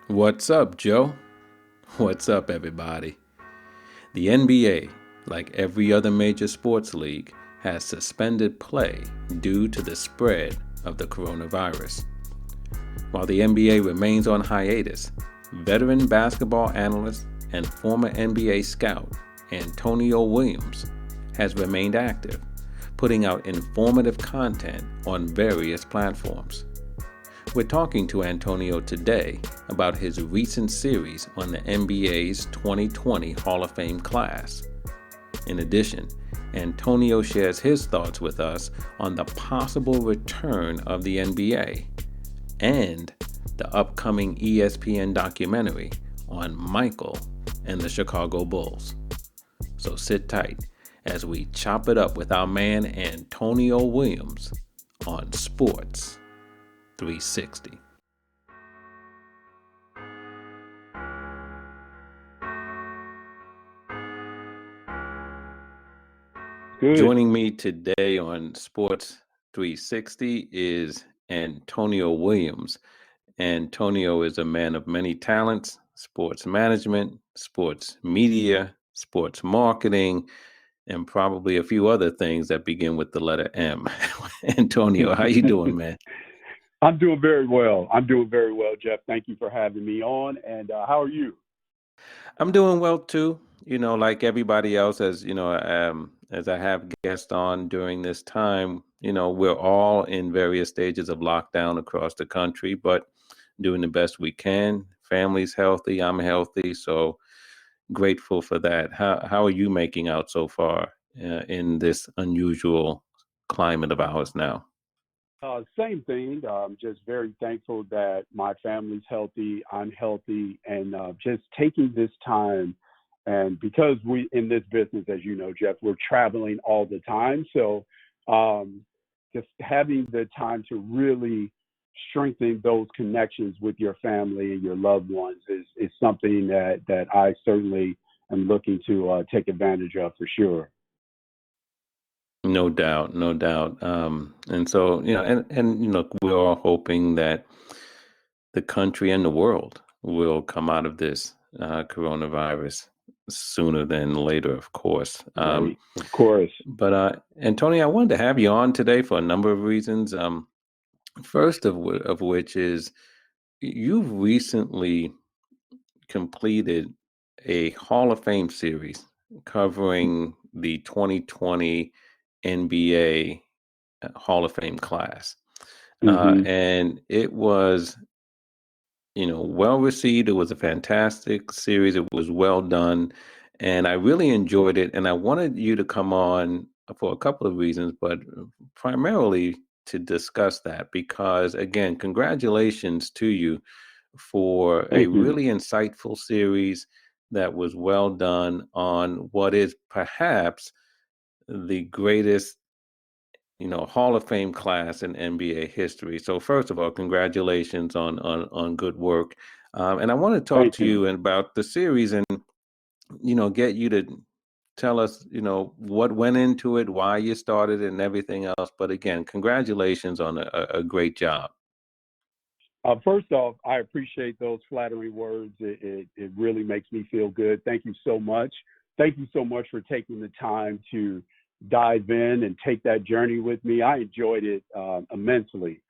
What's up, Joe? What's up, everybody? The NBA, like every other major sports league, has suspended play due to the spread of the coronavirus. While the NBA remains on hiatus, veteran basketball analyst and former NBA scout Antonio Williams has remained active, putting out informative content on various platforms. We're talking to Antonio today about his recent series on the NBA's 2020 Hall of Fame class. In addition, Antonio shares his thoughts with us on the possible return of the NBA and the upcoming ESPN documentary on Michael and the Chicago Bulls. So sit tight as we chop it up with our man Antonio Williams on Sports 360. Good. Joining me today on Sports 360 is Antonio Williams. Antonio is a man of many talents: sports management, sports media, sports marketing, and probably a few other things that begin with the letter M. Antonio, how you doing, man? I'm doing very well. Jeff. Thank you for having me on. And how are you? I'm doing well too. Like everybody else, as I have guests on during this time, we're all in various stages of lockdown across the country, but doing the best we can. Family's healthy, I'm healthy, so grateful for that. How are you making out so far in this unusual climate of ours now? Same thing. Just very thankful that my family's healthy, I'm healthy, and just taking this time. And because we in this business, as you know, Jeff, we're traveling all the time. So just having the time to really strengthen those connections with your family and your loved ones is something that I certainly am looking to take advantage of for sure. No doubt, no doubt. And so, we're all hoping that the country and the world will come out of this coronavirus sooner than later, of course. Right. Of course. But Antonio, I wanted to have you on today for a number of reasons. First of which is you've recently completed a Hall of Fame series covering the 2020 NBA Hall of Fame class. Hmm. And it was, well received. It was a fantastic series. It was well done. And I really enjoyed it. And I wanted you to come on for a couple of reasons, but primarily to discuss that because, again, congratulations to you for a Thank you. really insightful series that was well done on what is perhaps the greatest, Hall of Fame class in NBA history. So first of all, congratulations on good work. And I want to talk Thank to you. you about the series and, get you to tell us, what went into it, why you started it, and everything else. But again, congratulations on a great job. First off, I appreciate those flattering words. It really makes me feel good. Thank you so much. Thank you so much for taking the time to dive in and take that journey with me. I enjoyed it immensely.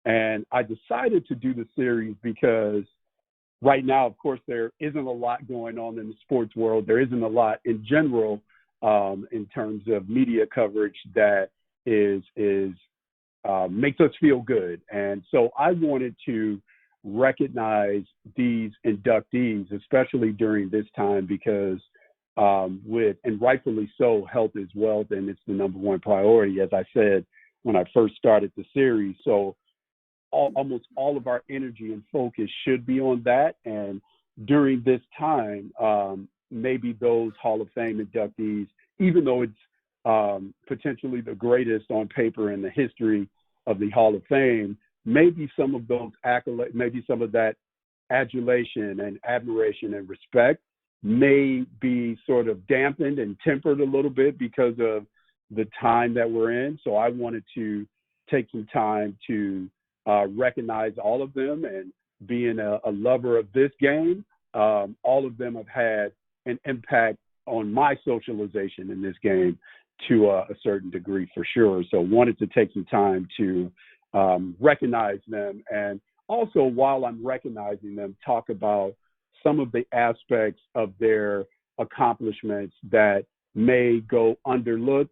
And I decided to do the series because right now, of course, there isn't a lot going on in the sports world. There isn't a lot in general in terms of media coverage that is makes us feel good. And so I wanted to recognize these inductees, especially during this time, because and rightfully so, health is wealth, and it's the number one priority, as I said when I first started the series. So almost all of our energy and focus should be on that. And during this time, maybe those Hall of Fame inductees, even though it's potentially the greatest on paper in the history of the Hall of Fame, maybe some of those accolades, maybe some of that adulation and admiration and respect may be sort of dampened and tempered a little bit because of the time that we're in. So I wanted to take some time to recognize all of them. And being a lover of this game, all of them have had an impact on my socialization in this game to a certain degree for sure. So wanted to take some time to recognize them, and also while I'm recognizing them, talk about some of the aspects of their accomplishments that may go underlooked.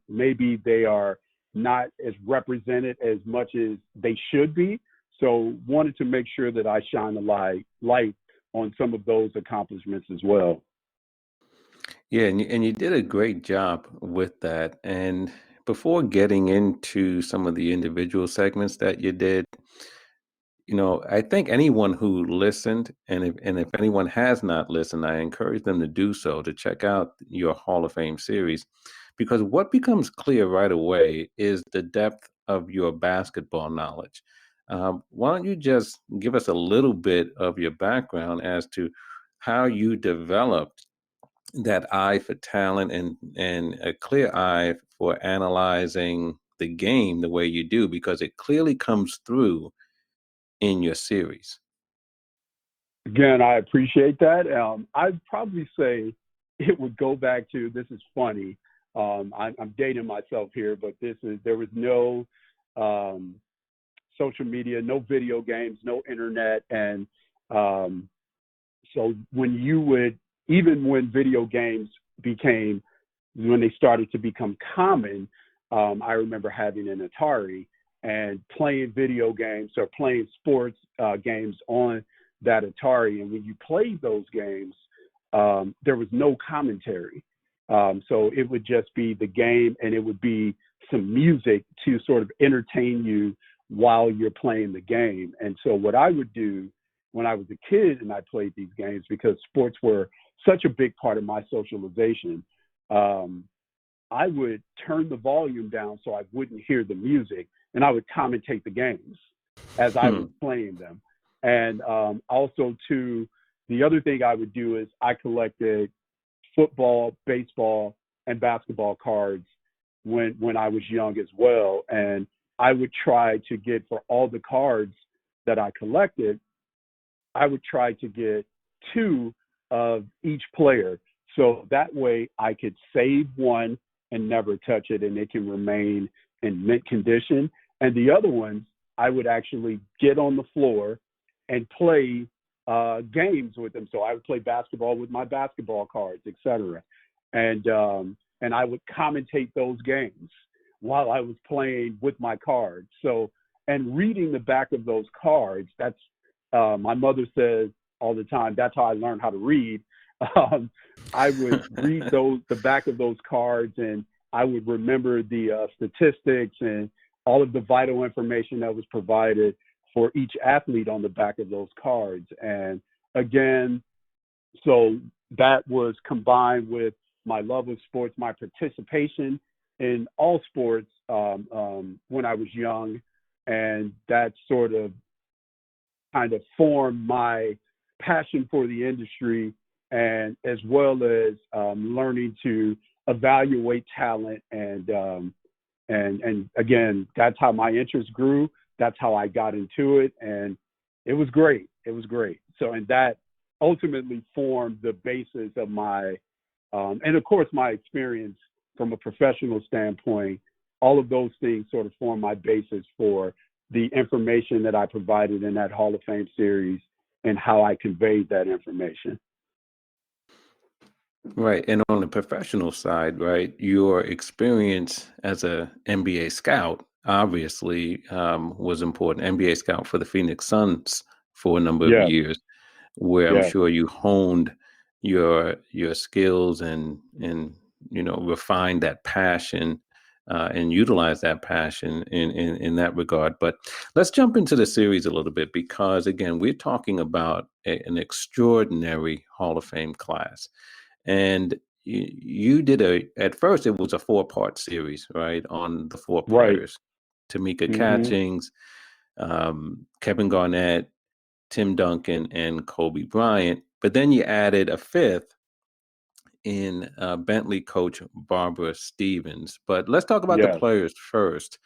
Maybe they are not as represented as much as they should be. So wanted to make sure that I shine a light on some of those accomplishments as well. Yeah, and you did a great job with that. And before getting into some of the individual segments that you did, I think anyone who listened, and if anyone has not listened, I encourage them to do so, to check out your Hall of Fame series, because what becomes clear right away is the depth of your basketball knowledge. Why don't you just give us a little bit of your background as to how you developed that eye for talent and a clear eye for analyzing the game the way you do, because it clearly comes through in your series. Again, I appreciate that. I'd probably say it would go back to, this is funny. I'm dating myself here, but there was no social media, no video games, no internet. And so even when video games when they started to become common, I remember having an Atari and playing video games or playing sports games on that Atari. And when you played those games, there was no commentary. So it would just be the game, and it would be some music to sort of entertain you while you're playing the game. And so what I would do when I was a kid and I played these games, because sports were such a big part of my socialization, I would turn the volume down so I wouldn't hear the music, and I would commentate the games as I was playing them. And also, too, the other thing I would do is I collected football, baseball, and basketball cards when I was young as well. And I would try to get, for all the cards that I collected, I would try to get 2 of each player. So that way I could save one and never touch it, and it can remain in mint condition. And the other ones, I would actually get on the floor and play games with them. So I would play basketball with my basketball cards, etc. And I would commentate those games while I was playing with my cards. So, and reading the back of those cards, that's, my mother says all the time, that's how I learned how to read. I would read the back of those cards, and I would remember the statistics and all of the vital information that was provided for each athlete on the back of those cards. And again, so that was combined with my love of sports, my participation in all sports when I was young, and that sort of kind of formed my passion for the industry, and as well as learning to evaluate talent. And again, that's how my interest grew. That's how I got into it, and it was great. It was great. So, and that ultimately formed the basis of my, and of course, my experience from a professional standpoint. All of those things sort of form my basis for the information that I provided in that Hall of Fame series and how I conveyed that information. Right. And on the professional side, right, your experience as a NBA scout obviously was important. NBA scout for the Phoenix Suns for a number of years, where I'm sure you honed your skills and refined that passion and utilize that passion in that regard. But let's jump into the series a little bit, because again, we're talking about an extraordinary Hall of Fame class. And you did at first it was a 4-part series, right, on the 4 players: Tamika Catchings, Kevin Garnett, Tim Duncan, and Kobe Bryant. But then you added a 5th in Bentley coach Barbara Stevens. But let's talk about the players first.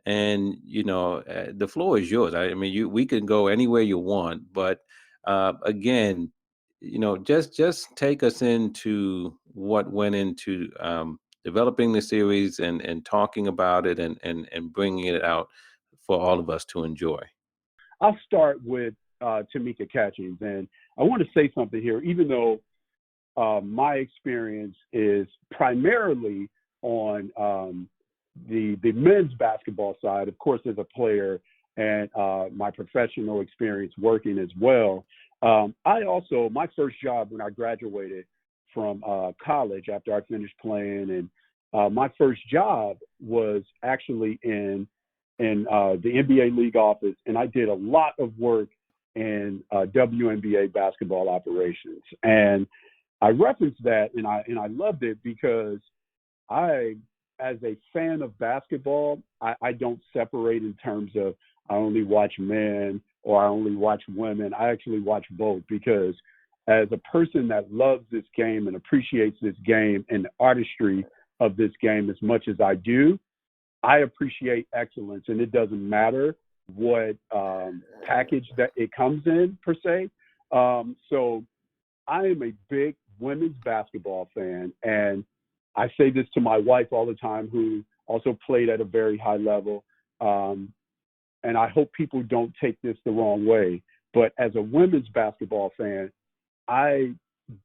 And the floor is yours. I mean, we can go anywhere you want, but again, just take us into what went into developing the series and talking about it and bringing it out for all of us to enjoy. I'll start with Tamika Catchings, and I want to say something here. Even though my experience is primarily on the men's basketball side, of course, as a player, and my professional experience working as well. My first job when I graduated from college after I finished playing, and my first job was actually in the NBA league office, and I did a lot of work in WNBA basketball operations. And I referenced that, and I loved it because as a fan of basketball, I don't separate in terms of I only watch men or I only watch women. I actually watch both because as a person that loves this game and appreciates this game and the artistry of this game as much as I do, I appreciate excellence, and it doesn't matter what package that it comes in per se. So I am a big women's basketball fan, and I say this to my wife all the time, who also played at a very high level. And I hope people don't take this the wrong way, but as a women's basketball fan, I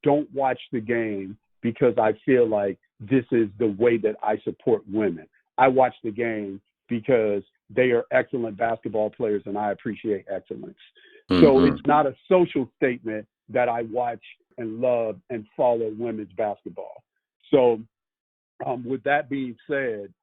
don't watch the game because I feel like this is the way that I support women. I watch the game because they are excellent basketball players and I appreciate excellence. So it's not a social statement that I watch and love and follow women's basketball. So with that being said,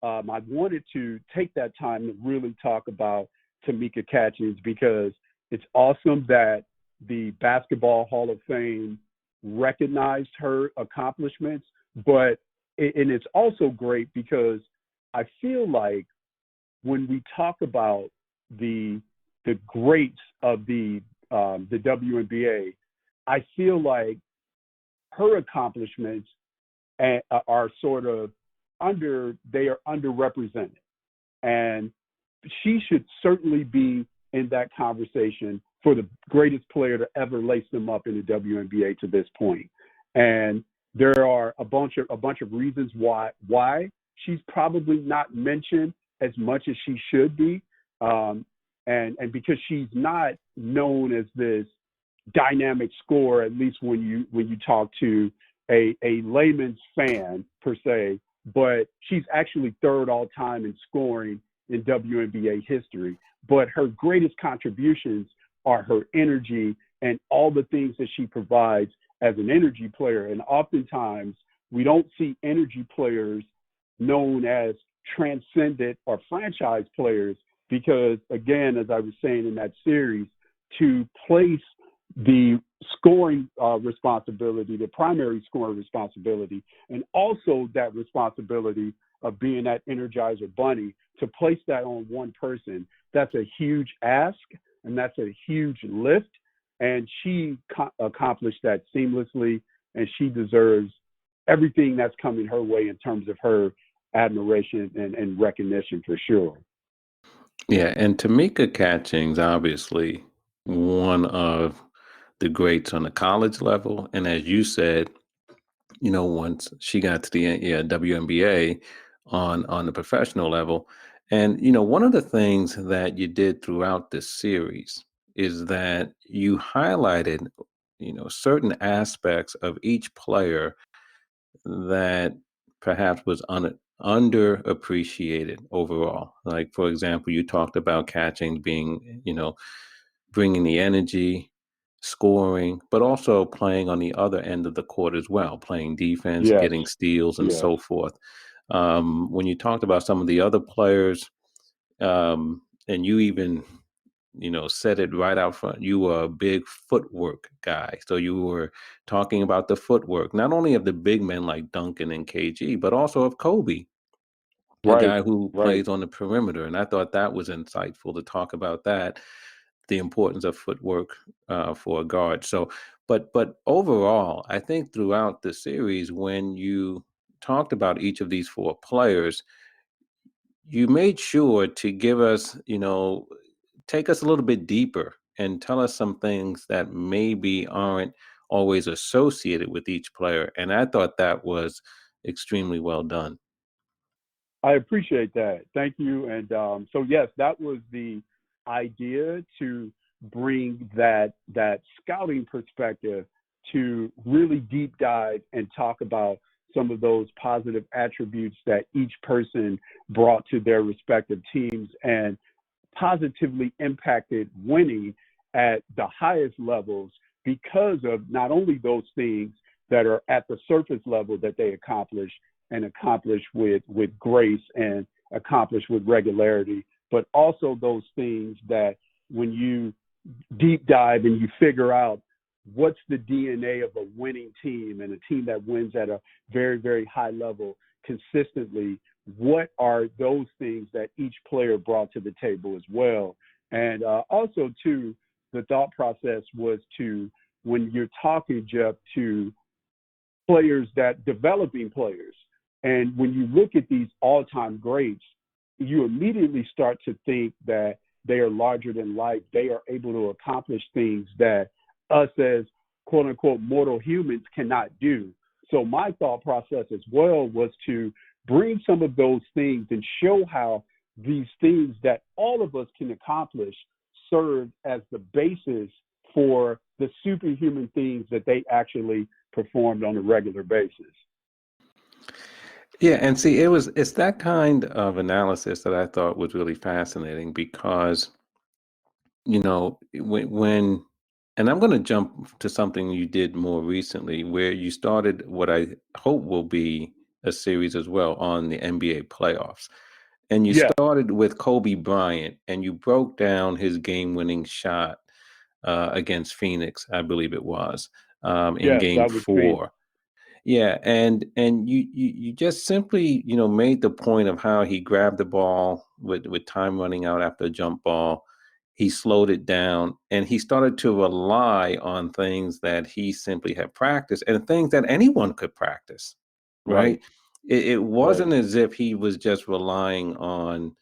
I wanted to take that time to really talk about Tamika Catchings because it's awesome that the Basketball Hall of Fame recognized her accomplishments, and it's also great because I feel like when we talk about the greats of the WNBA, I feel like her accomplishments are sort of underrepresented, and she should certainly be in that conversation for the greatest player to ever lace them up in the WNBA to this point. And there are a bunch of reasons why she's probably not mentioned as much as she should be, and because she's not known as this dynamic scorer, at least when you talk to a layman's fan per se, but she's actually third all time in scoring in WNBA history. But her greatest contributions are her energy and all the things that she provides as an energy player. And oftentimes we don't see energy players known as transcendent or franchise players because, again, as I was saying in that series, to place the scoring responsibility, the primary scoring responsibility, and also that responsibility of being that Energizer Bunny, to place that on one person, that's a huge ask and that's a huge lift. And she accomplished that seamlessly, and she deserves everything that's coming her way in terms of her admiration and recognition for sure. Yeah, and Tamika Catchings, obviously one of the greats on the college level, and as you said, once she got to the WNBA on the professional level, and one of the things that you did throughout this series is that you highlighted certain aspects of each player that perhaps was underappreciated overall. Like, for example, you talked about Catching being, bringing the energy, scoring, but also playing on the other end of the court as well, playing defense, Yes, getting steals, and yes, so forth. When you talked about some of the other players, and you even said it right out front. You were a big footwork guy. So you were talking about the footwork, not only of the big men like Duncan and KG, but also of Kobe, a right, guy who right. plays on the perimeter. And I thought that was insightful to talk about that, the importance of footwork for a guard. So, but overall, I think throughout the series, when you talked about each of these four players, you made sure to give us, take us a little bit deeper and tell us some things that maybe aren't always associated with each player. And I thought that was extremely well done. I appreciate that. Thank you. And so, yes, that was the idea, to bring that scouting perspective, to really deep dive and talk about some of those positive attributes that each person brought to their respective teams and positively impacted winning at the highest levels, because of not only those things that are at the surface level that they accomplish, and accomplish with grace, and accomplish with regularity, but also those things that when you deep dive and you figure out what's the DNA of a winning team, and a team that wins at a very, very high level consistently, what are those things that each player brought to the table as well. And also, too, the thought process was to, when you're talking, Jeff, to players, that developing players, and when you look at these all-time greats, you immediately start to think that they are larger than life. They are able to accomplish things that us as quote unquote mortal humans cannot do. So my thought process as well was to bring some of those things and show how these things that all of us can accomplish serve as the basis for the superhuman things that they actually performed on a regular basis. Yeah, and see, it's that kind of analysis that I thought was really fascinating because, when and I'm going to jump to something you did more recently where you started what I hope will be a series as well on the NBA playoffs. And you Yes, started with Kobe Bryant and you broke down his game-winning shot against Phoenix, I believe it was, in yes, game that was Phoenix. 4. Yeah, and you just simply, made the point of how he grabbed the ball with time running out after a jump ball. He slowed it down and he started to rely on things that he simply had practiced and things that anyone could practice, right? Right, It right, wasn't as if he was just relying on,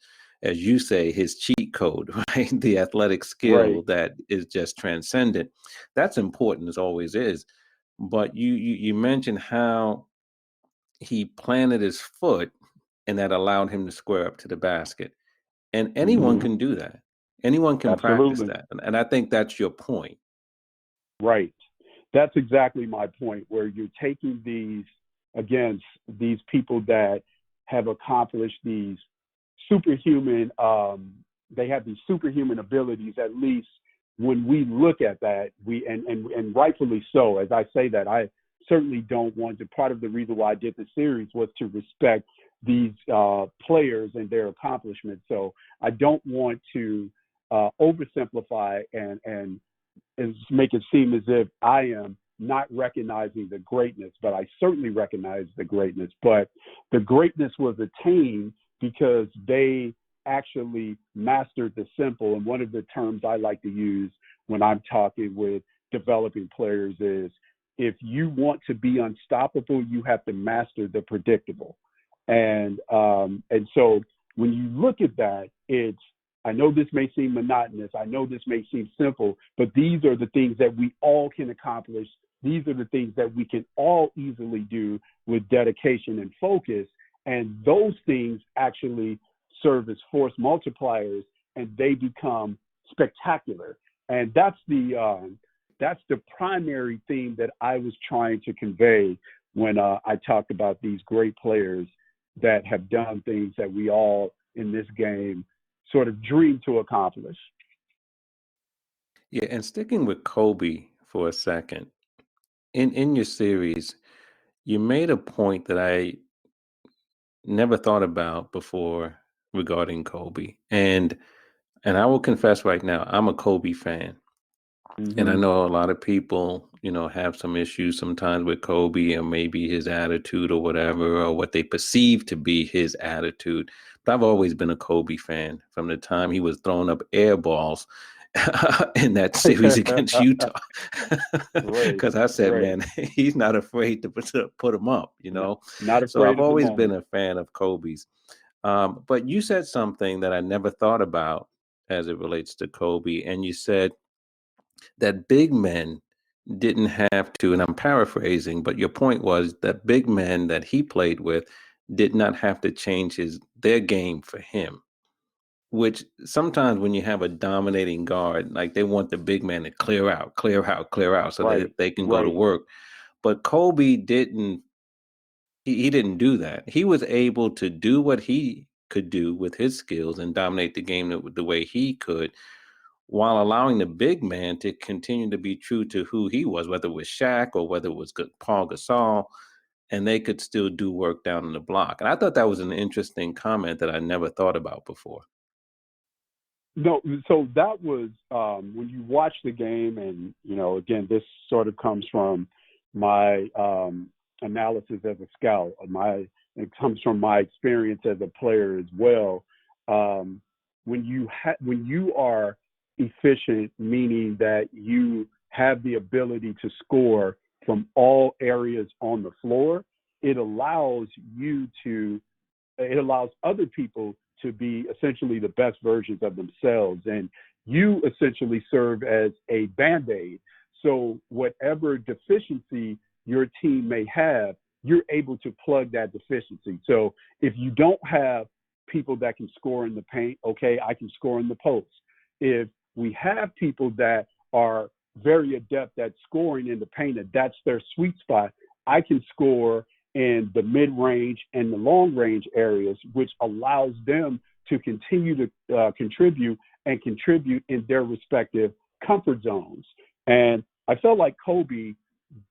as you say, his cheat code, right? The athletic skill right. that is just transcendent. That's important as always is. But you mentioned how he planted his foot and that allowed him to square up to the basket. And anyone Hmm. can do that. Anyone can practice Absolutely. that. And I think that's your point. Right. That's exactly my point, where you're taking these, against these people that have accomplished these superhuman, they have these superhuman abilities, at least when we look at that, and rightfully so. As I say that, I certainly don't want to, part of the reason why I did the series was to respect these players and their accomplishments. So I don't want to oversimplify and make it seem as if I am not recognizing the greatness, but I certainly recognize the greatness. But the greatness was attained because they actually mastered the simple. And one of the terms I like to use when I'm talking with developing players is, if you want to be unstoppable, you have to master the predictable. And so when you look at that, it's, I know this may seem monotonous. I know this may seem simple, but these are the things that we all can accomplish. These are the things that we can all easily do with dedication and focus. And those things actually serve as force multipliers, and they become spectacular. And that's the primary theme that I was trying to convey when I talked about these great players that have done things that we all in this game sort of dream to accomplish. Yeah, and sticking with Kobe for a second, in your series, you made a point that I never thought about before regarding Kobe. And I will confess right now, I'm a Kobe fan. And I Hmm. know a lot of people, have some issues sometimes with Kobe or maybe his attitude or whatever, or what they perceive to be his attitude. But I've always been a Kobe fan from the time he was throwing up air balls in that series against Utah. Right, Because I said, right. man, he's not afraid to put him up. Not So I've afraid of the always been moment. a fan of Kobe's. But you said something that I never thought about as it relates to Kobe, and you said that big men didn't have to, and I'm paraphrasing, but your point was that big men that he played with did not have to change their game for him. Which sometimes when you have a dominating guard, like they want the big man to clear out, clear out, clear out, so Right, that they can go to right. work. But Kobe didn't. He didn't do that. He was able to do what he could do with his skills and dominate the game the way he could, while allowing the big man to continue to be true to who he was, whether it was Shaq or whether it was Paul Gasol, and they could still do work down in the block. And I thought that was an interesting comment that I never thought about before. No, so that was when you watch the game, and again, this sort of comes from my analysis as a scout. It comes from my experience as a player as well. When you are efficient, meaning that you have the ability to score from all areas on the floor, it allows it allows other people to be essentially the best versions of themselves. And you essentially serve as a Band-Aid. So whatever deficiency your team may have, you're able to plug that deficiency. So if you don't have people that can score in the paint, okay, I can score in the post. If we have people that are very adept at scoring in the paint, and that's their sweet spot, I can score in the mid-range and the long-range areas, which allows them to continue to contribute in their respective comfort zones. And I felt like Kobe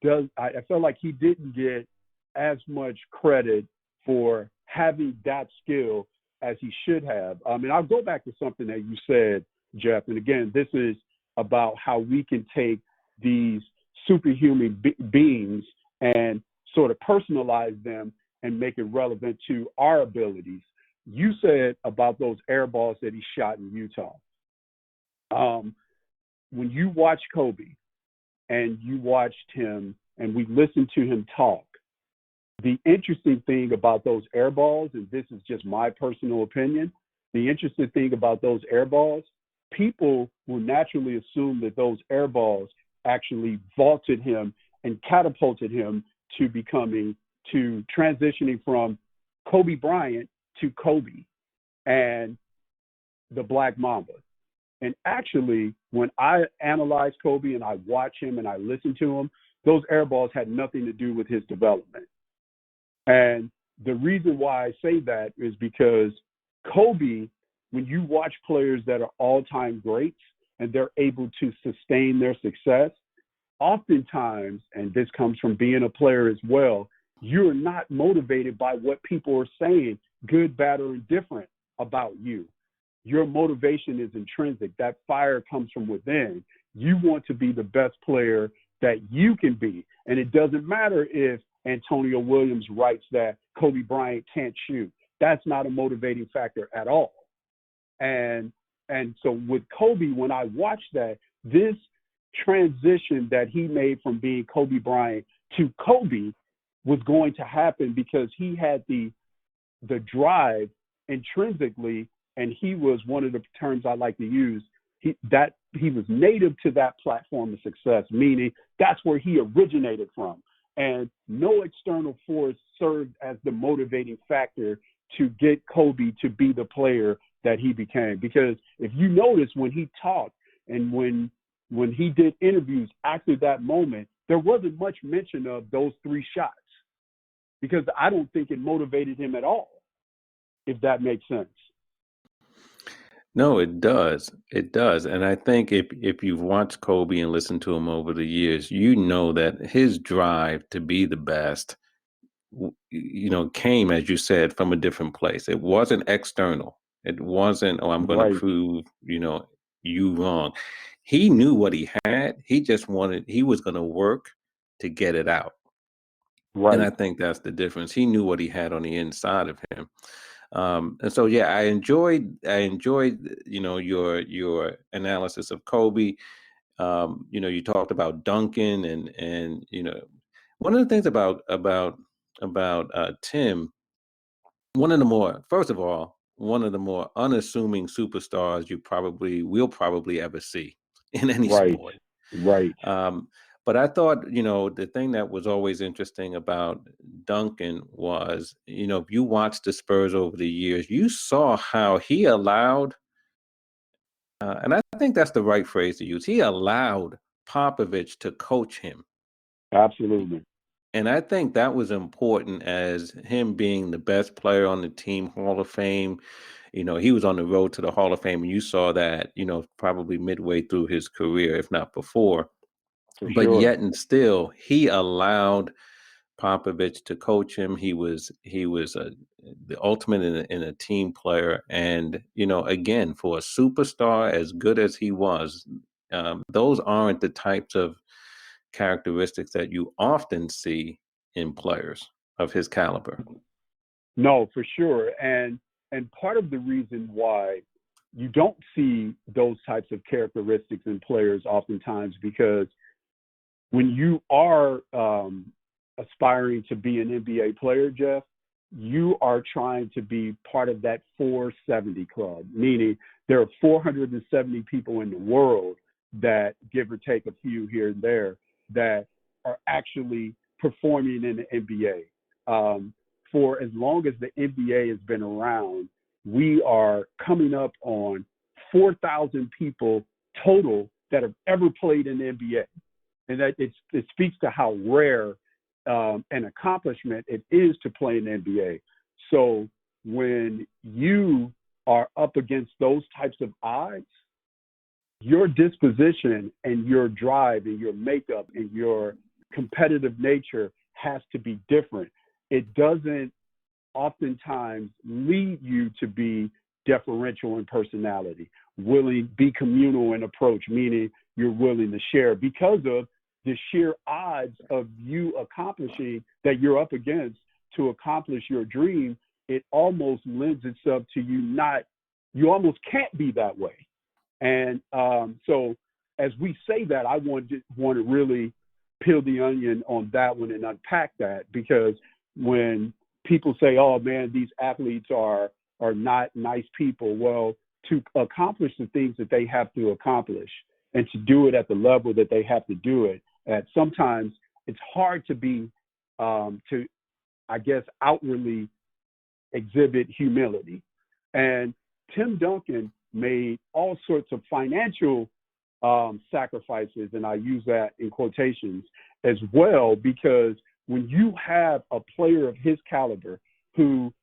I felt like he didn't get as much credit for having that skill as he should have. And I'll go back to something that you said, Jeff. And again, this is about how we can take these superhuman beings and sort of personalize them and make it relevant to our abilities. You said about those air balls that he shot in Utah. When you watch Kobe and you watched him and we listened to him talk, the interesting thing about those air balls, and this is just my personal opinion, the interesting thing about those air balls, people will naturally assume that those air balls actually vaulted him and catapulted him to transitioning from Kobe Bryant to Kobe and the Black Mamba. And actually, when I analyze Kobe and I watch him and I listen to him, those air balls had nothing to do with his development. And the reason why I say that is because Kobe, when you watch players that are all-time greats and they're able to sustain their success, oftentimes, and this comes from being a player as well, you're not motivated by what people are saying, good, bad, or indifferent about you. Your motivation is intrinsic. That fire comes from within. You want to be the best player that you can be. And it doesn't matter if Antonio Williams writes that Kobe Bryant can't shoot. That's not a motivating factor at all. And so with Kobe, when I watched that, this transition that he made from being Kobe Bryant to Kobe was going to happen because he had the drive intrinsically, and he was, one of the terms I like to use, he was native to that platform of success, meaning that's where he originated from. And no external force served as the motivating factor to get Kobe to be the player that he became. Because if you notice, when he talked and when he did interviews after that moment, there wasn't much mention of those three shots, because I don't think it motivated him at all, if that makes sense. No, it does. It does. And I think if you've watched Kobe and listened to him over the years, you know that his drive to be the best, came, as you said, from a different place. It wasn't external. It wasn't, oh, I'm going to Right, prove, you wrong. He knew what he had. He was going to work to get it out. And I right. think that's the difference. He knew what he had on the inside of him. And so, yeah, I enjoyed, your analysis of Kobe. You talked about Duncan and one of the things about Tim, first of all, one of the more unassuming superstars will probably ever see in any Right, sport. right. But I thought, the thing that was always interesting about Duncan was, if you watched the Spurs over the years, you saw how he allowed, and I think that's the right phrase to use, he allowed Popovich to coach him. Absolutely. And I think that was important as him being the best player on the team, Hall of Fame. He was on the road to the Hall of Fame, and you saw that, probably midway through his career, if not before. For But sure. yet and still, he allowed Popovich to coach him. He was the ultimate in a team player. And, again, for a superstar as good as he was, those aren't the types of characteristics that you often see in players of his caliber. No, for sure. And part of the reason why you don't see those types of characteristics in players oftentimes, because when you are aspiring to be an NBA player, Jeff, you are trying to be part of that 470 club, meaning there are 470 people in the world that, give or take a few here and there, that are actually performing in the NBA. For as long as the NBA has been around, we are coming up on 4,000 people total that have ever played in the NBA. And that it speaks to how rare an accomplishment it is to play in the NBA. So when you are up against those types of odds, your disposition and your drive and your makeup and your competitive nature has to be different. It doesn't oftentimes lead you to be deferential in personality, be communal in approach, meaning you're willing to share because of the sheer odds of you accomplishing that you're up against to accomplish your dream. It almost lends itself to you almost can't be that way. And so as we say that, I want to really peel the onion on that one and unpack that, because when people say, oh man, these athletes are not nice people, well, to accomplish the things that they have to accomplish and to do it at the level that they have to do it at, sometimes it's hard to be, outwardly exhibit humility. And Tim Duncan made all sorts of financial sacrifices, and I use that in quotations as well, because when you have a player of his caliber who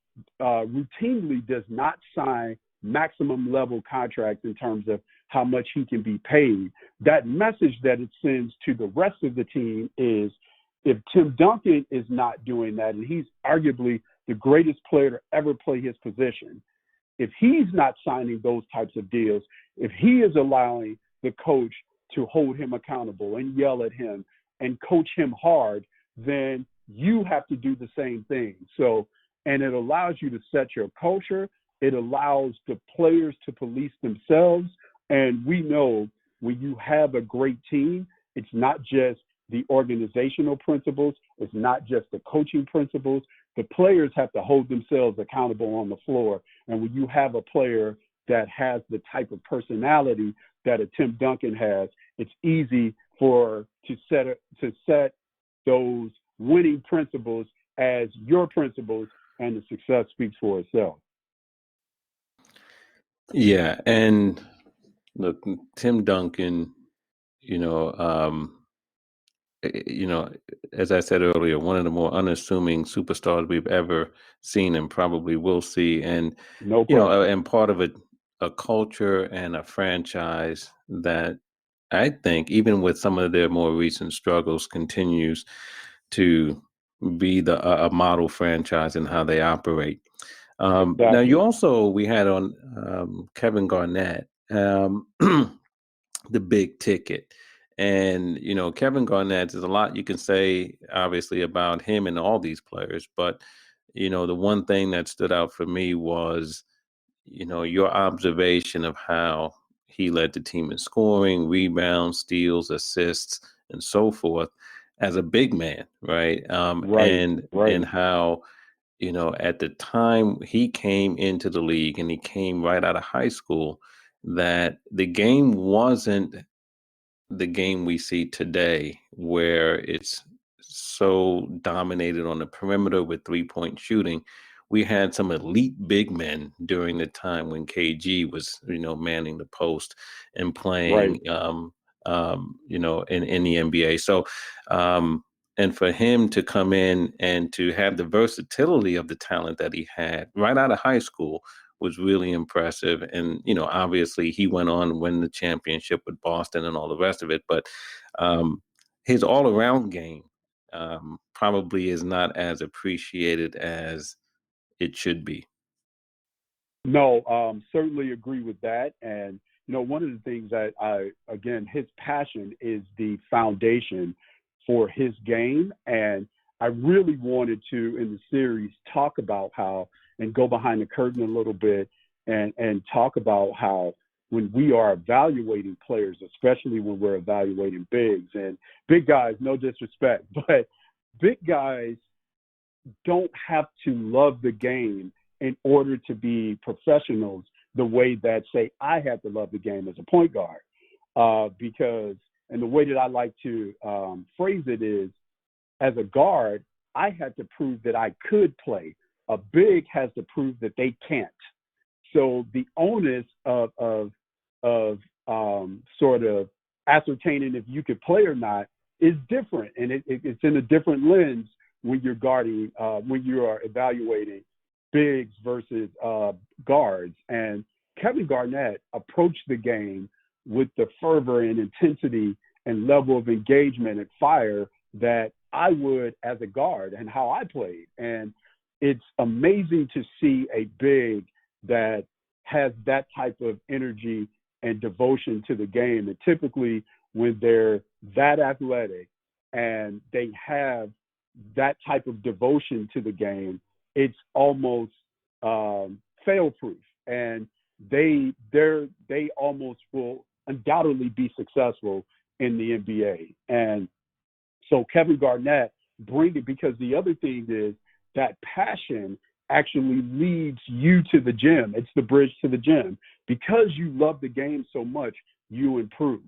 routinely does not sign maximum level contracts in terms of how much he can be paid, that message that it sends to the rest of the team is, if Tim Duncan is not doing that, and he's arguably the greatest player to ever play his position, if he's not signing those types of deals, if he is allowing the coach to hold him accountable and yell at him and coach him hard, then you have to do the same thing. So, and it allows you to set your culture. It allows the players to police themselves. And we know when you have a great team, it's not just the organizational principles, it's not just the coaching principles. The players have to hold themselves accountable on the floor. And when you have a player that has the type of personality that a Tim Duncan has, it's easy to set those winning principles as your principles, and the success speaks for itself. Yeah, and look, Tim Duncan, as I said earlier, one of the more unassuming superstars we've ever seen and probably will see, and No question. and part of a culture and a franchise that I think, even with some of their more recent struggles, continues to be a model franchise in how they operate. Now, Exactly. we had on Kevin Garnett, the big ticket. And, Kevin Garnett, there's a lot you can say, obviously, about him and all these players. But, the one thing that stood out for me was, your observation of how he led the team in scoring, rebounds, steals, assists, and so forth as a big man, right? Right. And how at the time he came into the league and he came right out of high school, that the game wasn't the game we see today, where it's so dominated on the perimeter with 3-point shooting. We had some elite big men during the time when KG was, manning the post and Right. playing, in the NBA. So, and for him to come in and to have the versatility of the talent that he had right out of high school was really impressive. And, obviously he went on to win the championship with Boston and all the rest of it. But his all around game probably is not as appreciated as it should be. No, certainly agree with that. And, one of the things that again, his passion is the foundation for his game. And I really wanted to, in the series, talk about how, and go behind the curtain a little bit and talk about how when we are evaluating players, especially when we're evaluating bigs and big guys, no disrespect, but big guys don't have to love the game in order to be professionals the way that, say, I have to love the game as a point guard. Because, and the way that I like to phrase it is, as a guard, I had to prove that I could play. A big has to prove that they can't. So the onus of sort of ascertaining if you could play or not is different, and it's in a different lens when you're guarding, when you are evaluating bigs versus guards. And Kevin Garnett approached the game with the fervor and intensity and level of engagement and fire that I would as a guard and how I played. And it's amazing to see a big that has that type of energy and devotion to the game. And typically when they're that athletic and they have that type of devotion to the game, it's almost fail-proof, and they almost will undoubtedly be successful in the NBA. And so Kevin Garnett bring it, because the other thing is that passion actually leads you to the gym. It's the bridge to the gym. Because you love the game so much, you improve.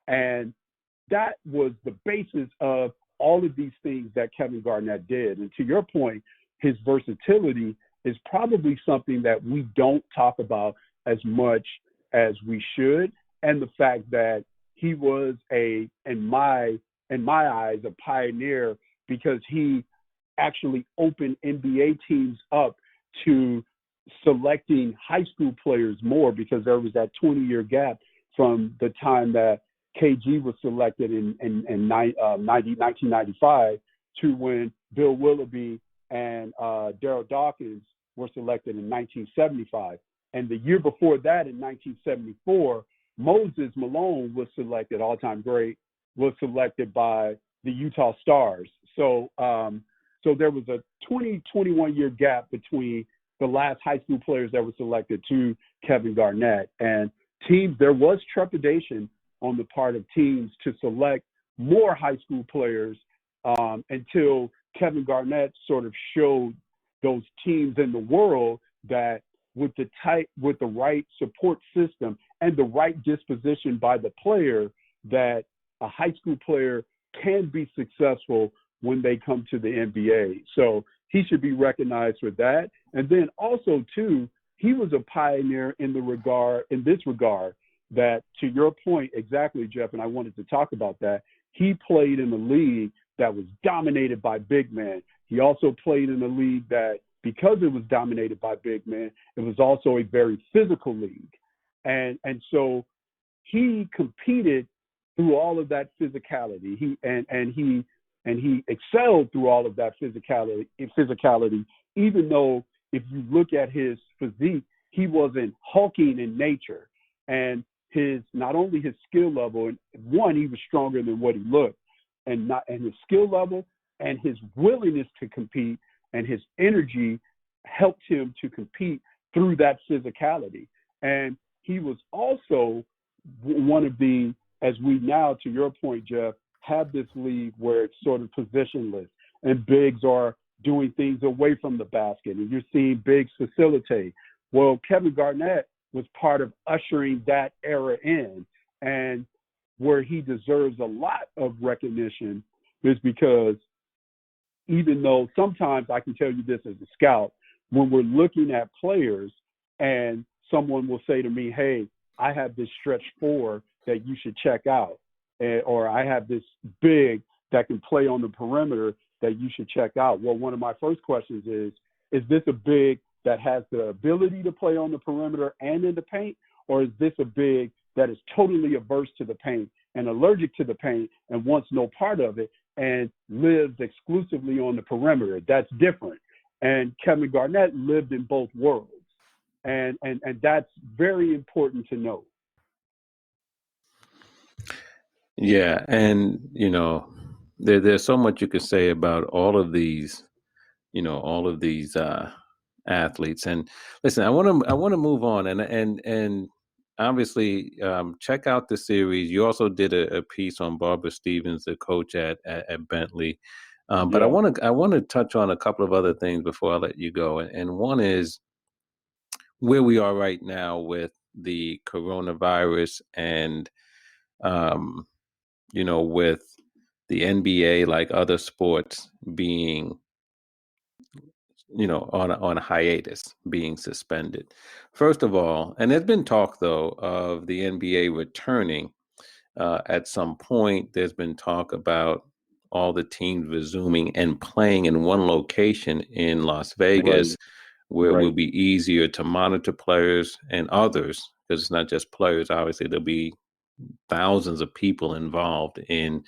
And that was the basis of all of these things that Kevin Garnett did. And to your point, his versatility is probably something that we don't talk about as much as we should. And the fact that he was in my eyes, a pioneer, because he actually opened NBA teams up to selecting high school players more, because there was that 20-year gap from the time that KG was selected in 1995 to when Bill Willoughby and Daryl Dawkins were selected in 1975. And the year before that, in 1974, Moses Malone was selected, all-time great, was selected by the Utah Stars. So so there was a 21-year gap between the last high school players that were selected to Kevin Garnett. And there was trepidation on the part of teams to select more high school players until Kevin Garnett sort of showed those teams in the world that with the right support system and the right disposition by the player, that a high school player can be successful when they come to the NBA. So he should be recognized for that. And then also too, he was a pioneer in this regard, that, to your point exactly, Jeff, and I wanted to talk about that, he played in a league that was dominated by big men. He also played in a league that, because it was dominated by big men, it was also a very physical league. And so he competed through all of that physicality. He excelled through all of that physicality, even though if you look at his physique, he wasn't hulking in nature. And not only his skill level, and one, he was stronger than what he looked, and his skill level and his willingness to compete and his energy helped him to compete through that physicality. And he was also one of the, as we now, to your point, Jeff, have this league where it's sort of positionless, and bigs are doing things away from the basket, and you're seeing bigs facilitate. Well, Kevin Garnett was part of ushering that era in, and where he deserves a lot of recognition is because even though sometimes I can tell you this as a scout, when we're looking at players and someone will say to me, hey, I have this stretch four that you should check out, or I have this big that can play on the perimeter that you should check out. Well, one of my first questions is this a big that has the ability to play on the perimeter and in the paint, or is this a big that is totally averse to the paint and allergic to the paint and wants no part of it and lives exclusively on the perimeter? That's different. And Kevin Garnett lived in both worlds. And that's very important to know. Yeah, and there's so much you could say about all of these, athletes. And listen, I want to move on, and obviously check out the series. You also did a piece on Barbara Stevens, the coach at Bentley. But Yeah, I want to touch on a couple of other things before I let you go, and one is where we are right now with the coronavirus and with the NBA, like other sports, being, on a hiatus, being suspended. First of all, and there's been talk, though, of the NBA returning at some point. There's been talk about all the teams resuming and playing in one location in Las right, Vegas, where it will right. be easier to monitor players and others, because it's not just players. Obviously, there'll be thousands of people involved in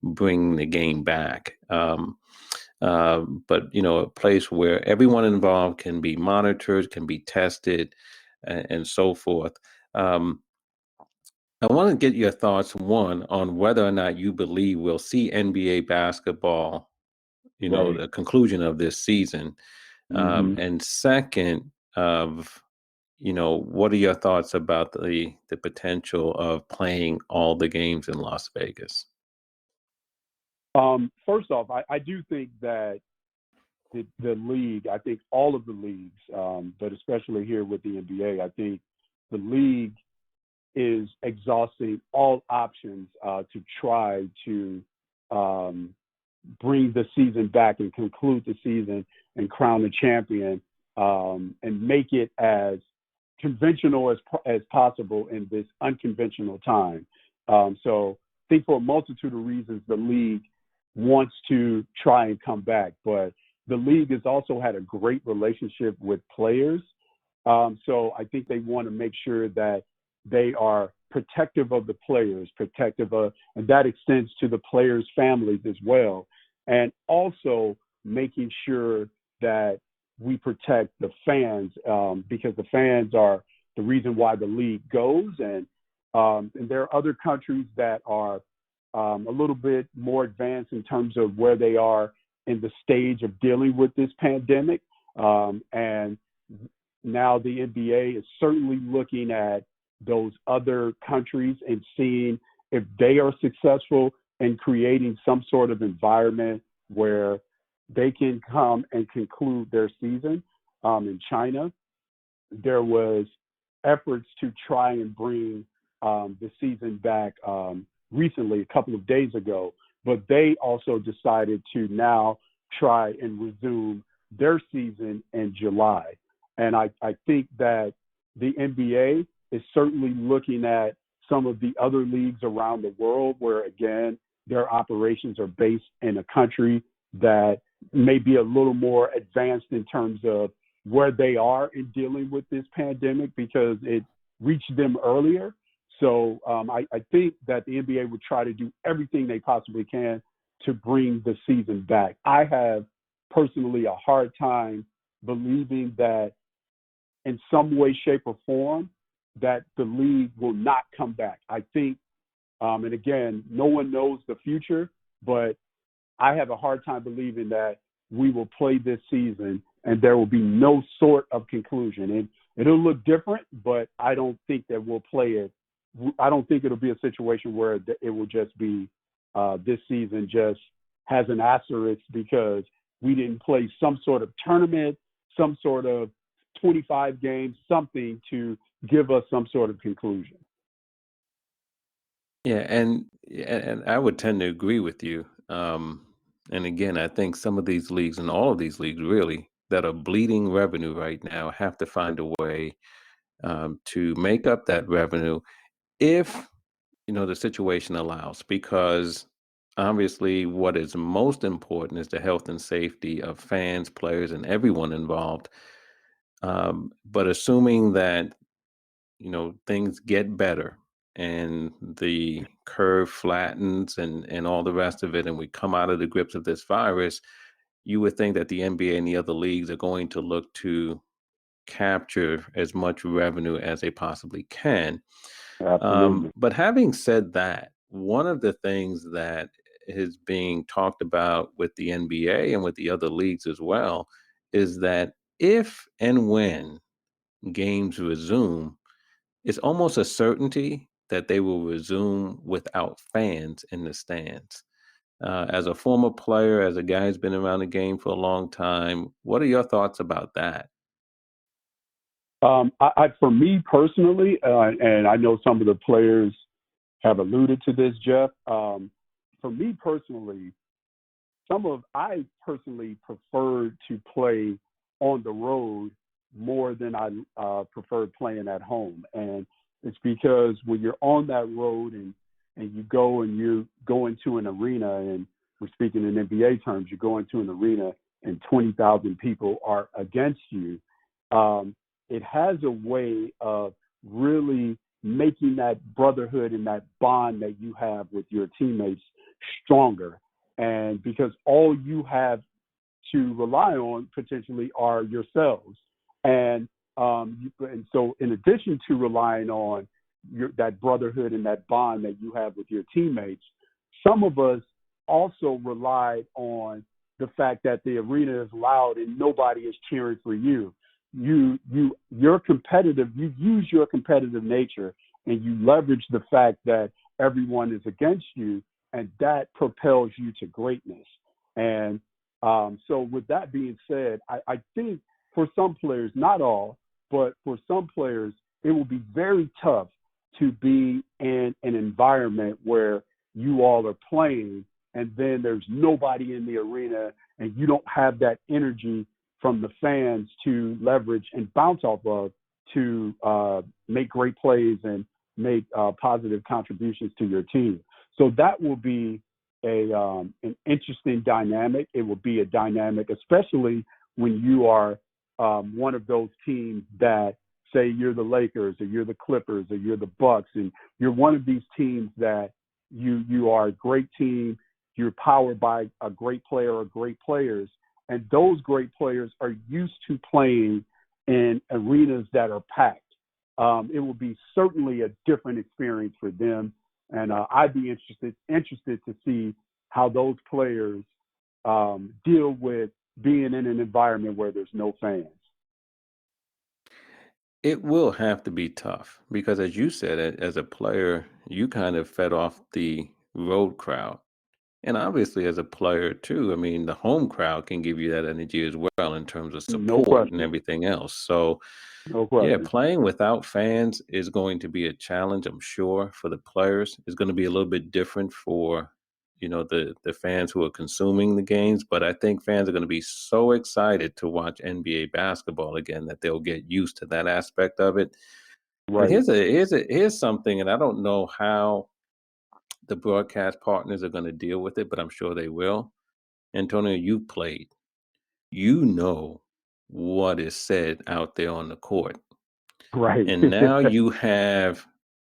bringing the game back. But a place where everyone involved can be monitored, can be tested, and so forth. Um, I want to get your thoughts, one, on whether or not you believe we'll see NBA basketball, Right. the conclusion of this season. Mm-hmm. And second, what are your thoughts about the potential of playing all the games in Las Vegas? First off, I do think that the league, I think all of the leagues, but especially here with the NBA, I think the league is exhausting all options to try to bring the season back and conclude the season and crown a champion, and make it as conventional as possible in this unconventional time. So I think for a multitude of reasons, the league wants to try and come back, but the league has also had a great relationship with players. So I think they want to make sure that they are protective of the players, and that extends to the players' families as well. And also making sure that we protect the fans, because the fans are the reason why the league goes. And there are other countries that are a little bit more advanced in terms of where they are in the stage of dealing with this pandemic. And now the NBA is certainly looking at those other countries and seeing if they are successful in creating some sort of environment where they can come and conclude their season. In China, there was efforts to try and bring the season back recently, a couple of days ago, but they also decided to now try and resume their season in July. And I think that the NBA is certainly looking at some of the other leagues around the world where, again, their operations are based in a country that may be a little more advanced in terms of where they are in dealing with this pandemic because it reached them earlier. So I think that the NBA would try to do everything they possibly can to bring the season back. I have personally a hard time believing that in some way, shape, or form that the league will not come back. I think, and again, no one knows the future, but I have a hard time believing that we will play this season and there will be no sort of conclusion. And it'll look different, but I don't think that we'll play it. I don't think it'll be a situation where it will just be this season just has an asterisk because we didn't play some sort of tournament, some sort of 25 games, something to give us some sort of conclusion. Yeah, and I would tend to agree with you. And again, I think some of these leagues and all of these leagues really that are bleeding revenue right now have to find a way to make up that revenue if the situation allows, because obviously what is most important is the health and safety of fans, players, and everyone involved. But assuming that things get better and the curve flattens and all the rest of it, and we come out of the grips of this virus, you would think that the NBA and the other leagues are going to look to capture as much revenue as they possibly can. Absolutely. But having said that, one of the things that is being talked about with the NBA and with the other leagues as well is that if and when games resume, it's almost a certainty that they will resume without fans in the stands. As a former player, as a guy who's been around the game for a long time, what are your thoughts about that? For me personally, and I know some of the players have alluded to this, Jeff. For me personally, I personally prefer to play on the road more than I prefer playing at home, and it's because when you're on that road and you go into an arena, and we're speaking in NBA terms, you go into an arena and 20,000 people are against you. It has a way of really making that brotherhood and that bond that you have with your teammates stronger. And because all you have to rely on potentially are yourselves. And so in addition to relying on that brotherhood and that bond that you have with your teammates, some of us also relied on the fact that the arena is loud and nobody is cheering for you. You're competitive. You use your competitive nature and you leverage the fact that everyone is against you, and that propels you to greatness. And so with that being said, I think for some players, not all, but for some players, it will be very tough to be in an environment where you all are playing and then there's nobody in the arena and you don't have that energy from the fans to leverage and bounce off of to make great plays and make positive contributions to your team. So that will be an interesting dynamic. It will be a dynamic, especially when you are one of those teams that, say you're the Lakers or you're the Clippers or you're the Bucks, and you're one of these teams that you are a great team. You're powered by a great player or great players, and those great players are used to playing in arenas that are packed. It will be certainly a different experience for them, and I'd be interested to see how those players deal with being in an environment where there's no fans. It will have to be tough because, as you said, as a player, you kind of fed off the road crowd. And obviously, as a player, too, I mean, the home crowd can give you that energy as well in terms of No support and question. everything else. So, No yeah, question. playing without fans is going to be a challenge, I'm sure, for the players. It's going to be a little bit different for, the fans who are consuming the games. But I think fans are going to be so excited to watch NBA basketball again that they'll get used to that aspect of it. But Right. here's something, and I don't know how the broadcast partners are going to deal with it, but I'm sure they will. Antonio, you played. You know what is said out there on the court. Right. And now you have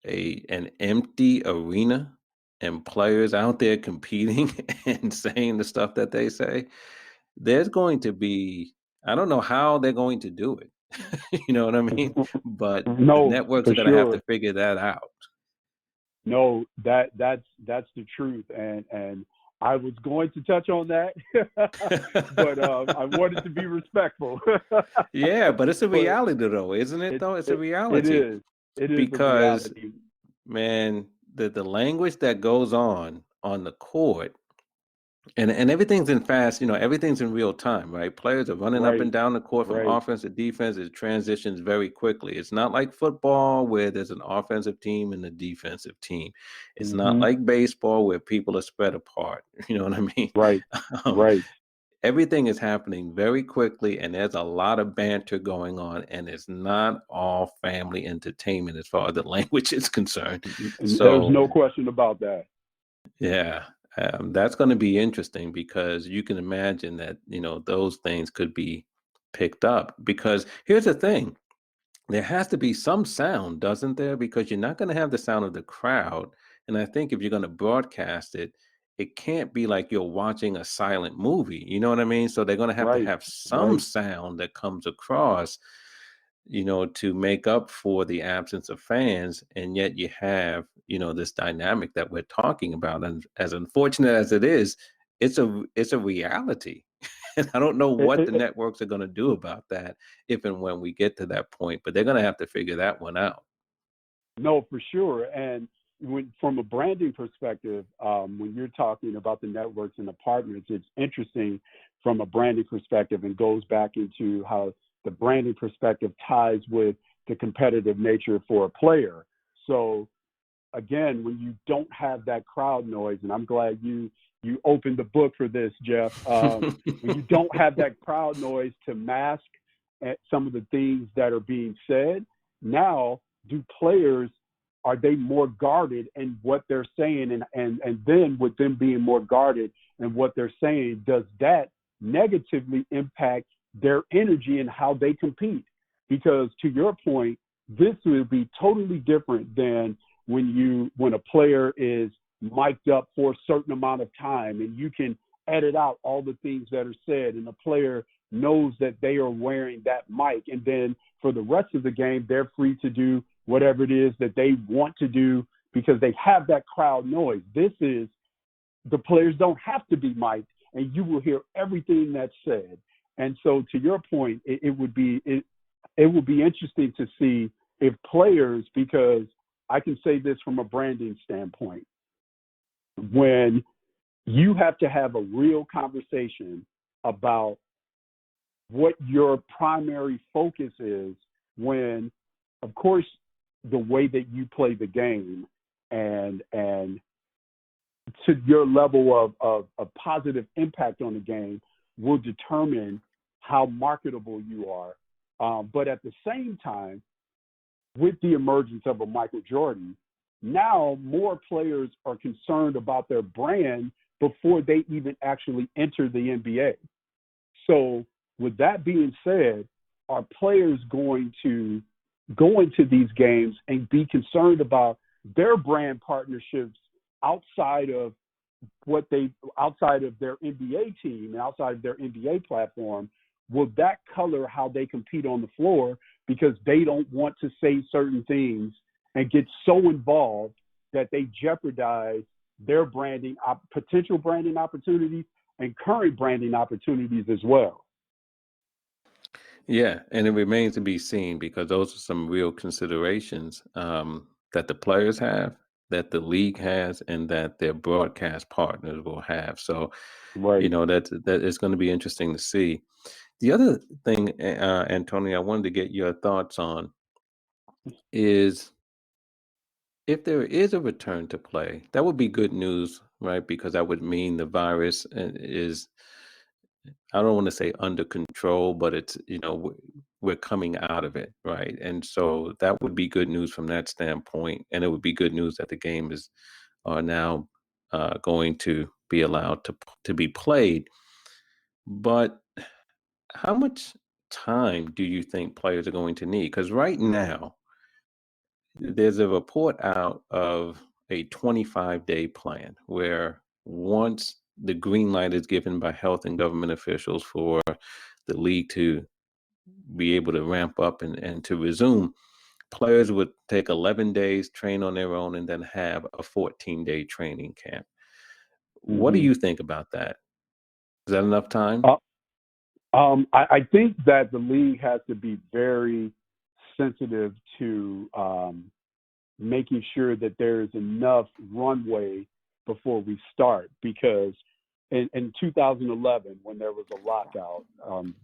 an empty arena and players out there competing and saying the stuff that they say. There's going to be, I don't know how they're going to do it. You know what I mean? But the No, networks for are going to have to sure. figure that out. No, that's the truth, and I was going to touch on that, but I wanted to be respectful. Yeah, but it's a But reality though, isn't it it, though? It's a it it reality is it is a because, reality. man, the language that goes on the court And everything's in fast, everything's in real time, right? Players are running up and Right, down the court from right. offense to defense. It transitions very quickly. It's not like football where there's an offensive team and a defensive team. It's not Hmm. like baseball where people are spread apart. You know what I mean? Right, Um, right. everything is happening very quickly, and there's a lot of banter going on, and it's not all family entertainment as far as the language is concerned. There's So no question about that. yeah, that's going to be interesting because you can imagine that, those things could be picked up. Because here's the thing, there has to be some sound, doesn't there? Because you're not going to have the sound of the crowd. And I think if you're going to broadcast it, it can't be like you're watching a silent movie. You know what I mean? So they're going to Right, have some right. sound that comes across, to make up for the absence of fans. And yet you have, this dynamic that we're talking about. And as unfortunate as it is, it's a reality. And I don't know It, what the it, networks are going to do about that if and when we get to that point, but they're going to have to figure that one out. No, for sure. And from a branding perspective, when you're talking about the networks and the partners, it's interesting from a branding perspective and goes back into how the branding perspective ties with the competitive nature for a player. So again, when you don't have that crowd noise, and I'm glad you opened the book for this, Jeff. When you don't have that crowd noise to mask at some of the things that are being said, now do players, are they more guarded in what they're saying, and then with them being more guarded in what they're saying, does that negatively impact their energy and how they compete? Because to your point, this will be totally different than when a player is mic'd up for a certain amount of time and you can edit out all the things that are said, and the player knows that they are wearing that mic, and then for the rest of the game they're free to do whatever it is that they want to do because they have that crowd noise. This is, the players don't have to be mic'd, and you will hear everything that's said. And so to your point, it would be interesting to see if players, because I can say this from a branding standpoint, when you have to have a real conversation about what your primary focus is, when, of course, the way that you play the game and to your level of positive impact on the game will determine how marketable you are. But at the same time, with the emergence of a Michael Jordan, now more players are concerned about their brand before they even actually enter the NBA. So, with that being said, are players going to go into these games and be concerned about their brand partnerships outside of outside of their NBA team and outside of their NBA platform? Will that color how they compete on the floor, because they don't want to say certain things and get so involved that they jeopardize their potential branding opportunities and current branding opportunities as well? Yeah, and it remains to be seen because those are some real considerations that the players have, that the league has, and that their broadcast partners will have. So, Right. that is going to be interesting to see. The other thing, Antonio, I wanted to get your thoughts on is if there is a return to play, that would be good news, right? Because that would mean the virus is, I don't want to say under control, but it's, we're coming out of it, right? And so that would be good news from that standpoint. And it would be good news that the game is are now going to be allowed to be played. But how much time do you think players are going to need? Because right now, there's a report out of a 25-day plan where once the green light is given by health and government officials for the league to be able to ramp up and to resume, players would take 11 days, train on their own, and then have a 14-day training camp. What do Hmm. you think about that? Is that enough time? Uh, I think that the league has to be very sensitive to making sure that there is enough runway before we start, because in 2011 when there was a lockout,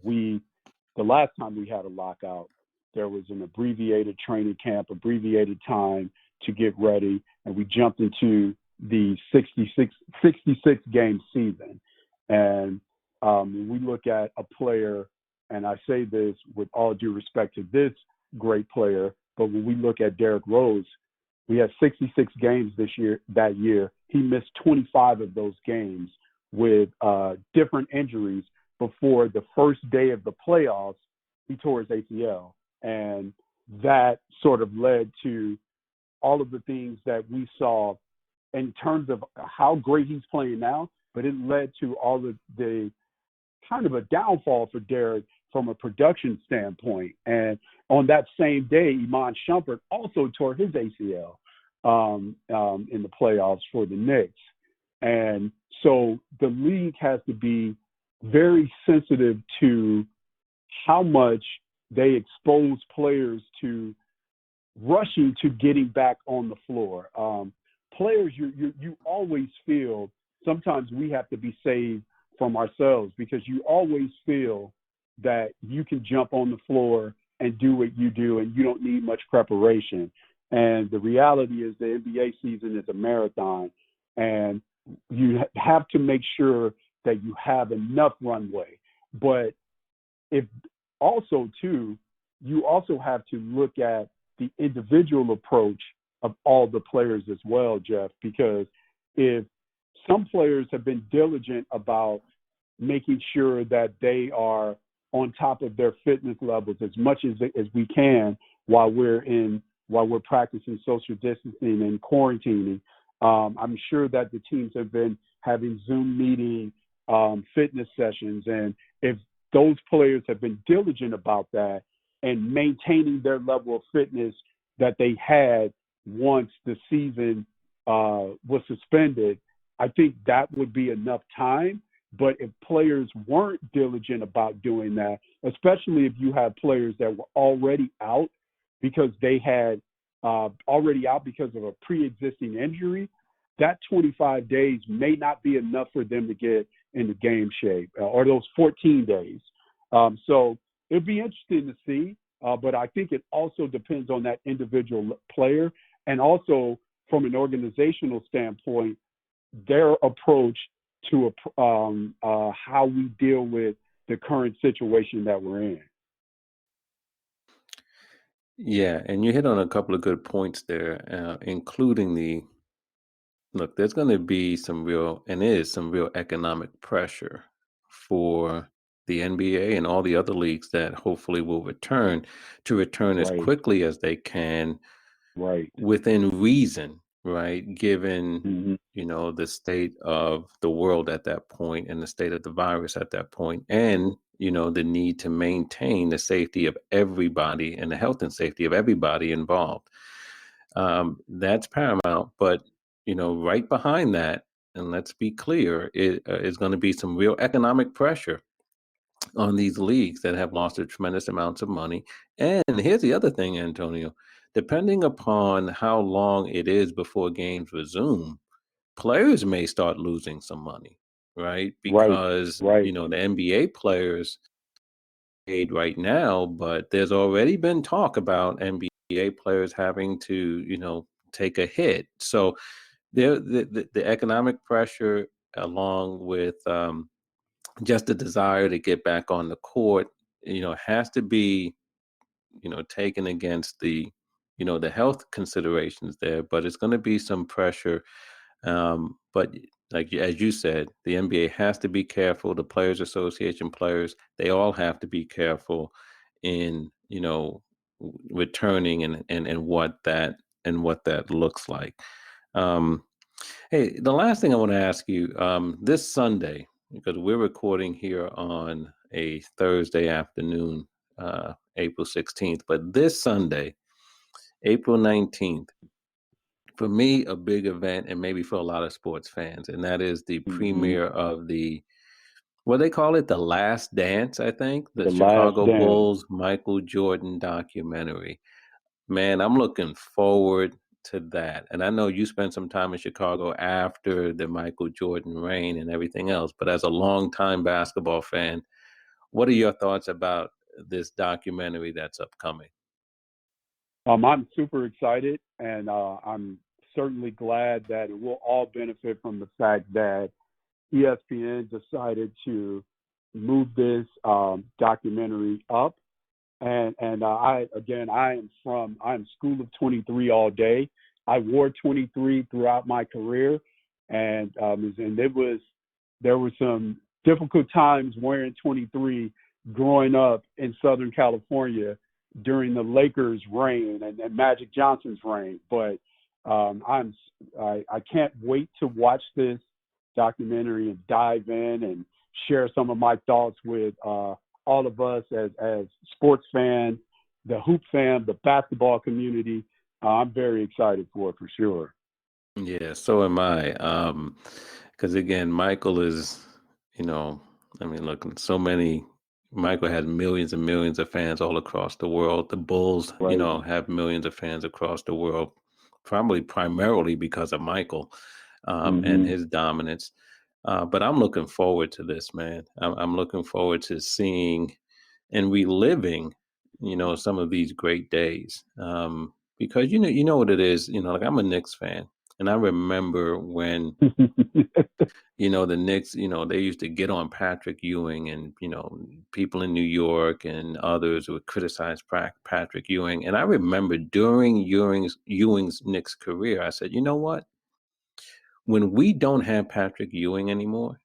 the last time we had a lockout, there was an abbreviated training camp, abbreviated time to get ready, and we jumped into the 66 game season. And when we look at a player, and I say this with all due respect to this great player, but when we look at Derrick Rose, we had 66 games that year. He missed 25 of those games with different injuries before the first day of the playoffs. He tore his ACL. And that sort of led to all of the things that we saw in terms of how great he's playing now, but it led to all of the kind of a downfall for Derrick from a production standpoint. And on that same day, Iman Shumpert also tore his ACL in the playoffs for the Knicks. And so the league has to be very sensitive to how much they expose players to rushing to getting back on the floor. Players, you always feel sometimes we have to be saved from ourselves because you always feel that you can jump on the floor and do what you do and you don't need much preparation. And the reality is the NBA season is a marathon, and you have to make sure that you have enough runway. But if also, too, you also have to look at the individual approach of all the players as well, Jeff, because if some players have been diligent about making sure that they are on top of their fitness levels as much as we can while we're practicing social distancing and quarantining. I'm sure that the teams have been having Zoom meeting fitness sessions. And if those players have been diligent about that and maintaining their level of fitness that they had once the season was suspended, I think that would be enough time. But if players weren't diligent about doing that, especially if you have players that were already out because they had already out because of a pre-existing injury, that 25 days may not be enough for them to get into game shape, or those 14 days. So it'd be interesting to see, but I think it also depends on that individual player, and also from an organizational standpoint, their approach to how we deal with the current situation that we're in. Yeah, and you hit on a couple of good points there, including look, there's going to be some real economic pressure for the NBA and all the other leagues that hopefully will return as Right. quickly as they can, Right. within reason, right? Given, Mm-hmm. the state of the world at that point and the state of the virus at that point, and, the need to maintain the safety of everybody and the health and safety of everybody involved. That's paramount. But, right behind that, and let's be clear, it is going to be some real economic pressure on these leagues that have lost a tremendous amounts of money. And here's the other thing, Antonio, depending upon how long it is before games resume, players may start losing some money, right? Right. Because, Right. the NBA players paid right now, but there's already been talk about NBA players having to, take a hit. So the economic pressure, along with just the desire to get back on the court, has to be, taken against the health considerations there. But it's going to be some pressure. But like as you said, the NBA has to be careful. The Players Association players, they all have to be careful in, returning and what that looks like. Um, Hey, the last thing I want to ask you, this Sunday, because we're recording here on a Thursday afternoon, April 16th, but this Sunday, April 19th, for me, a big event, and maybe for a lot of sports fans, and that is the Mm-hmm. premiere of what they call it, The Last Dance, I think, the The Last Chicago Dance. Bulls Michael Jordan documentary. Man, I'm looking forward. to that, and I know you spent some time in Chicago after the Michael Jordan reign and everything else, but as a longtime basketball fan, what are your thoughts about this documentary that's upcoming? I'm super excited, and I'm certainly glad that we'll all benefit from the fact that ESPN decided to move this documentary up. And I'm School of 23 all day. I wore 23 throughout my career, and there were some difficult times wearing 23 growing up in Southern California during the Lakers' reign and Magic Johnson's reign. But I can't wait to watch this documentary and dive in and share some of my thoughts with all of us as sports fans, the hoop fam, the basketball community. I'm very excited for sure. Yeah, so am I. Because again, Michael is, you know, I mean, look, Michael has millions and millions of fans all across the world. The Bulls, Right. have millions of fans across the world, probably primarily because of Michael, and Hmm. his dominance. But I'm looking forward to this, man. I'm looking forward to seeing and reliving, some of these great days. Because you know what it is, like I'm a Knicks fan, and I remember when the Knicks, they used to get on Patrick Ewing, and people in New York and others would criticize Patrick Ewing, and I remember during Ewing's Knicks career, I said, you know what? When we don't have Patrick Ewing anymore,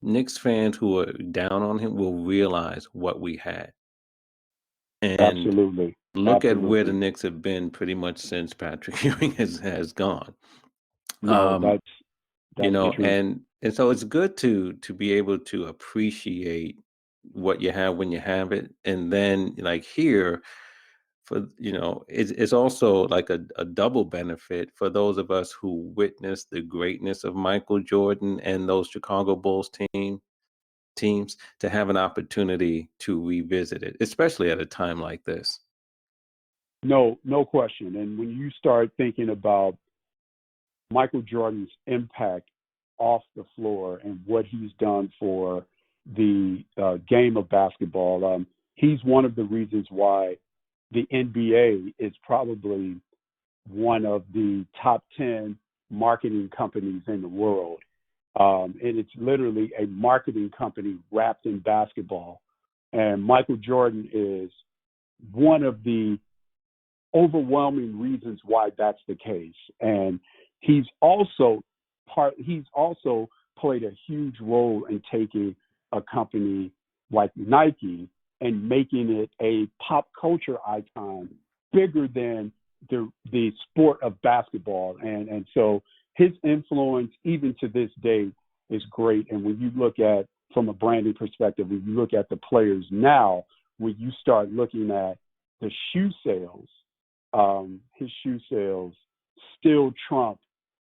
Knicks fans who are down on him will realize what we had. And Absolutely. look at where the Absolutely. Knicks have been pretty much since Patrick Ewing has gone. No, Um, that's the truth. and so it's good to be able to appreciate what you have when you have it. And then like here it's also like a double benefit for those of us who witnessed the greatness of Michael Jordan and those Chicago Bulls teams to have an opportunity to revisit it, especially at a time like this. No question. And when you start thinking about Michael Jordan's impact off the floor and what he's done for the game of basketball, he's one of the reasons why the NBA is probably one of the top 10 marketing companies in the world. And it's literally a marketing company wrapped in basketball. And Michael Jordan is one of the overwhelming reasons why that's the case. And he's also he's also played a huge role in taking a company like Nike and making it a pop culture icon bigger than the sport of basketball. And so his influence even to this day is great. And when you look at from a branding perspective, when you look at the players now, when you start looking at the shoe sales, his shoe sales still trump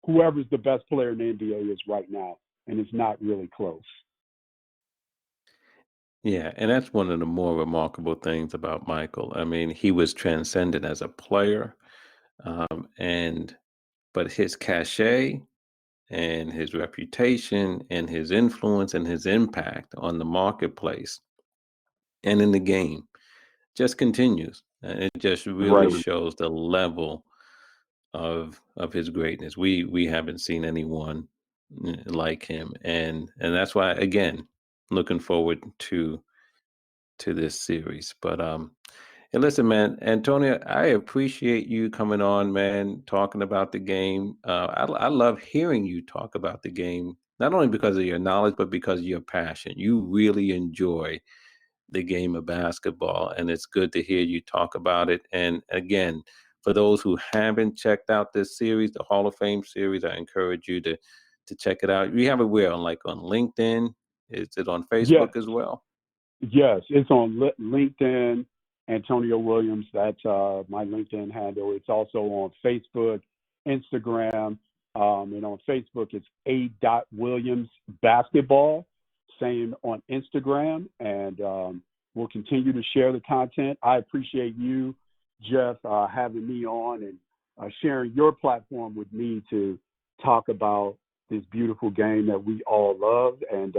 whoever's the best player in the NBA is right now, and it's not really close. Yeah, and that's one of the more remarkable things about Michael. I mean, he was transcendent as a player, and but his cachet and his reputation and his influence and his impact on the marketplace and in the game just continues. And it just really Right. shows the level of his greatness. We haven't seen anyone like him, and that's why again looking forward to this series. But and listen, man, Antonio, I appreciate you coming on, man, talking about the game. I love hearing you talk about the game, not only because of your knowledge, but because of your passion. You really enjoy the game of basketball, and it's good to hear you talk about it. And again, for those who haven't checked out this series, the Hall of Fame series, I encourage you to check it out. We have it where on LinkedIn? Is it on Yes. Facebook as well? Yes. It's on LinkedIn. Antonio Williams. That's my LinkedIn handle. It's also on Facebook, Instagram, and on Facebook it's A. Williams Basketball. Same on Instagram, and we'll continue to share the content. I appreciate you, Jeff, having me on, and sharing your platform with me to talk about this beautiful game that we all love, and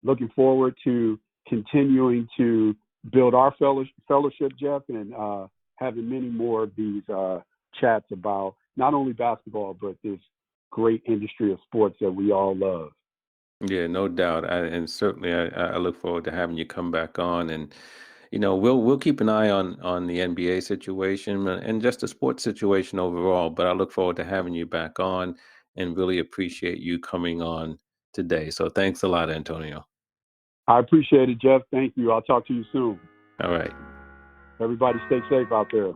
looking forward to continuing to build our fellowship, Jeff, and having many more of these chats about not only basketball, but this great industry of sports that we all love. Yeah, no doubt. And certainly I look forward to having you come back on, and we'll keep an eye on the NBA situation and just the sports situation overall. But I look forward to having you back on and really appreciate you coming on today. So thanks a lot, Antonio. I appreciate it, Jeff. Thank you. I'll talk to you soon. All right. Everybody stay safe out there.